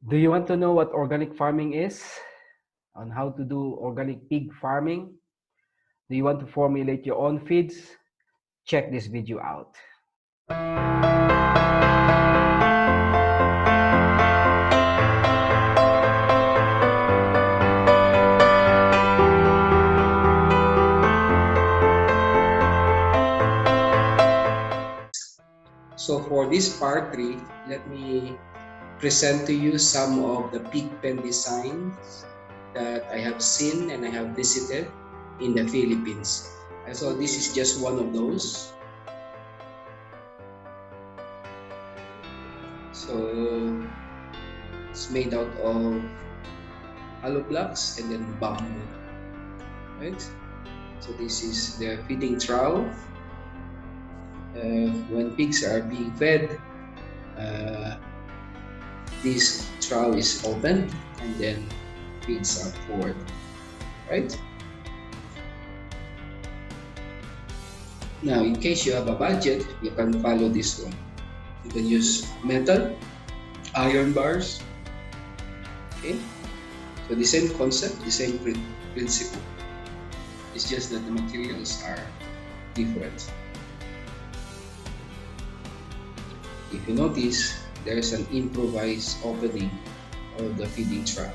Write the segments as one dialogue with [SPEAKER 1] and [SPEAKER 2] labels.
[SPEAKER 1] Do you want to know what organic farming is? On how to do organic pig farming? Do you want to formulate your own feeds? Check this video out.
[SPEAKER 2] So for this part 3, let me present to you some of the pig pen designs that I have seen and I have visited in the Philippines. And so this is just one of those. So it's made out of hollow blocks and then bamboo, right? So this is the feeding trough. When pigs are being fed, this trough is opened and then feeds are poured, right? Now, in case you have a budget, you can follow this one. You can use metal, iron bars, okay? So the same concept, the same principle. It's just that the materials are different. If you notice, there is an improvised opening of the feeding trough.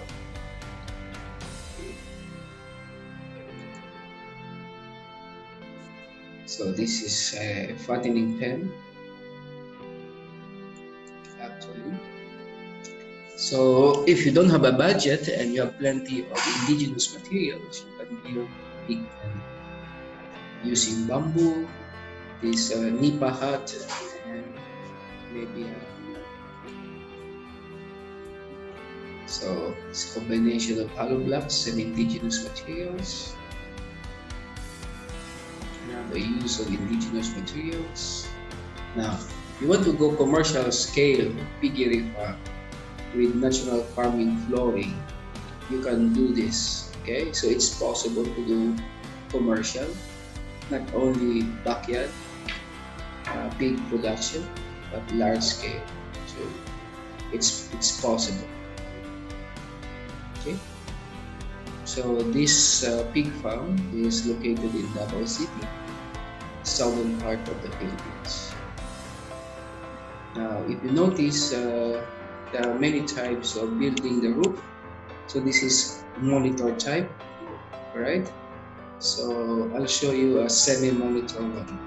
[SPEAKER 2] So this is a fattening pen, actually. So if you don't have a budget and you have plenty of indigenous materials, you can build a big pen using bamboo, this nipa hut, and maybe so it's a combination of hollow blocks and indigenous materials. The use of indigenous materials. Now, if you want to go commercial scale piggery farm with natural farming flooring, you can do this. Okay, so it's possible to do commercial, not only backyard pig production, but large scale. So it's possible. Okay. So this pig farm is located in Davao City, southern part of the Philippines. Now, if you notice, there are many types of building the roof. So this is monitor type, right? So I'll show you a semi-monitor one.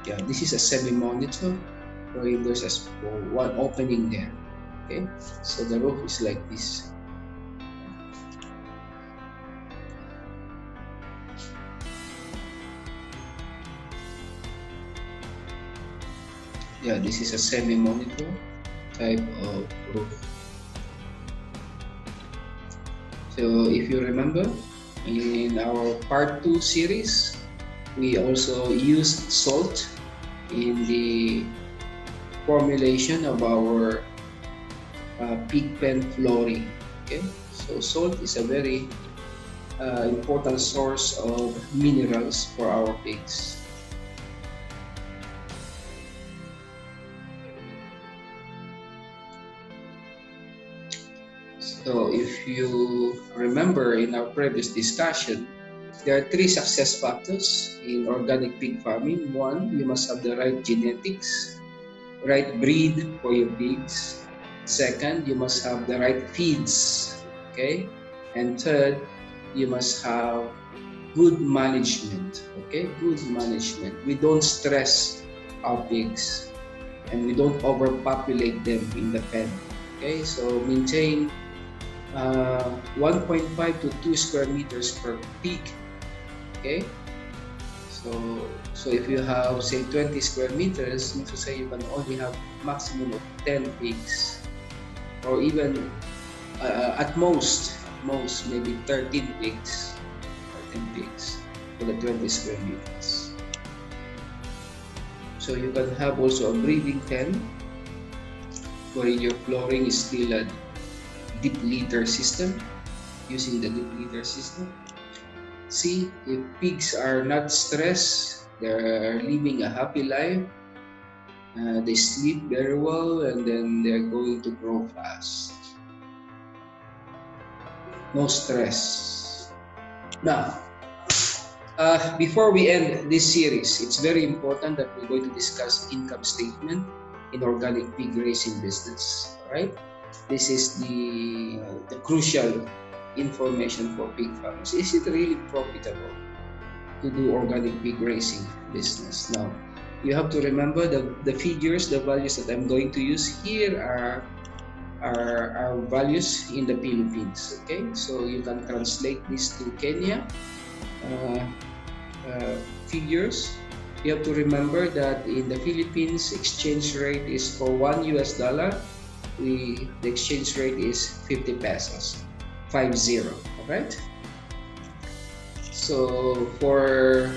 [SPEAKER 2] Yeah, this is a semi-monitor where there's one opening there. Okay, so the roof is like this. Yeah, this is a semi-monitor type of roof. So if you remember, in our part 2 series, we also used salt in the formulation of our pig pen flooring. Okay, so salt is a very important source of minerals for our pigs. So if you remember in our previous discussion, there are 3 success factors in organic pig farming. 1, you must have the right genetics, right breed for your pigs. 2nd, you must have the right feeds, okay? And 3rd, you must have good management, okay? Good management. We don't stress our pigs and we don't overpopulate them in the pen, okay? So maintain 1.5 to 2 square meters per pig, okay? So if you have, say, 20 square meters, means to say you can only have maximum of 10 pigs, or even at most maybe 13 pigs for the 20 square meters. So you can have also a breeding pen where your flooring is still a deep litter system, using the deep litter system. See, if pigs are not stressed, they're living a happy life, They sleep very well, and then they're going to grow fast. No stress. Now, before we end this series, it's very important that we're going to discuss income statement in organic pig raising business. All right, this is the crucial information for pig farmers. Is it really profitable to do organic pig raising business? Now, you have to remember the figures, the values that I'm going to use here are values in the Philippines. Okay, so you can translate this to Kenya figures. You have to remember that in the Philippines, exchange rate is for $1 the exchange rate is 50 pesos, 50. All right. So for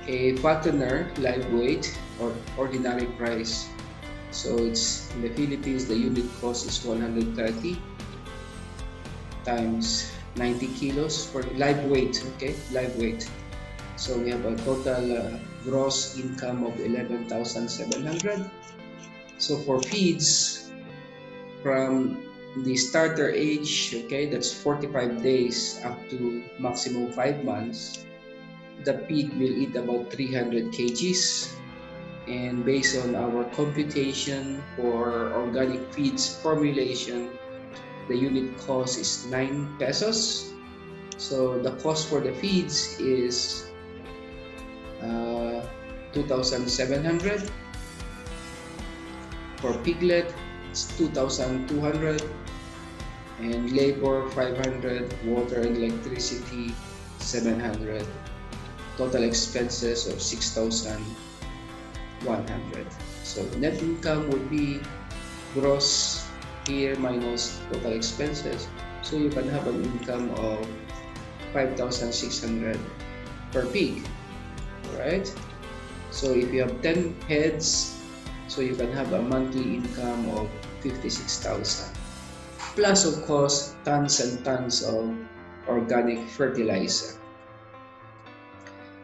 [SPEAKER 2] a fattener live weight or ordinary price, so it's in the Philippines, the unit cost is 130 times 90 kilos for live weight. Okay, live weight. So we have a total gross income of 11,700. So for feeds from the starter age, okay, that's 45 days up to maximum 5 months, the pig will eat about 300 kgs. And based on our computation for organic feeds formulation, the unit cost is 9 pesos. So the cost for the feeds is 2,700. For piglet, it's 2,200. And labor 500, water and electricity 700. Total expenses of 6,100. So net income would be gross here minus total expenses. So you can have an income of 5,600 per pig. Alright? So if you have 10 heads, so you can have a monthly income of 56,000. Plus, of course, tons and tons of organic fertilizer.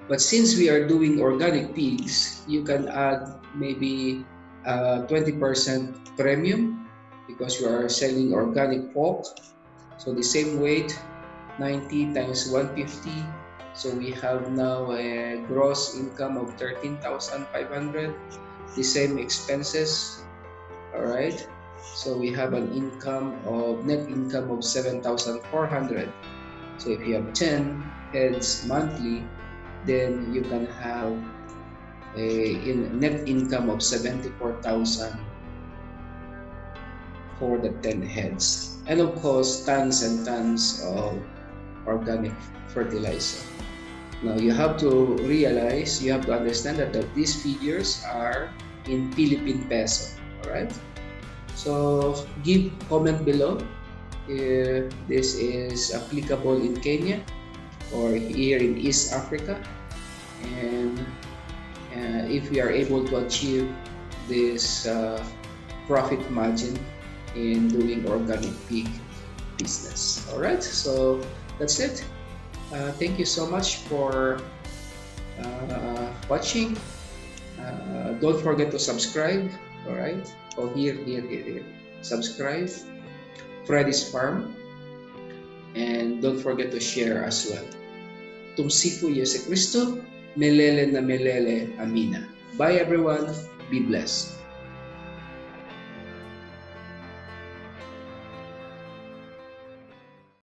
[SPEAKER 2] But since we are doing organic pigs, you can add maybe 20% premium because you are selling organic pork. So the same weight, 90 times 150. So we have now a gross income of 13,500. The same expenses. All right. So we have an income of net income of 7,400. So if you have 10 heads monthly, then you can have a net income of 74,000 for the 10 heads. And of course, tons and tons of organic fertilizer. Now you have to realize, you have to understand that these figures are in Philippine peso. All right. So give comment below if this is applicable in Kenya or here in East Africa, and if we are able to achieve this profit margin in doing organic pig business. All right, so that's it. Thank you so much for watching. Don't forget to subscribe. All right. Oh, here. Subscribe. Freddy's Farm. And don't forget to share as well. Tumsifu Yesu Cristo, melele na melele, amina. Bye everyone. Be blessed.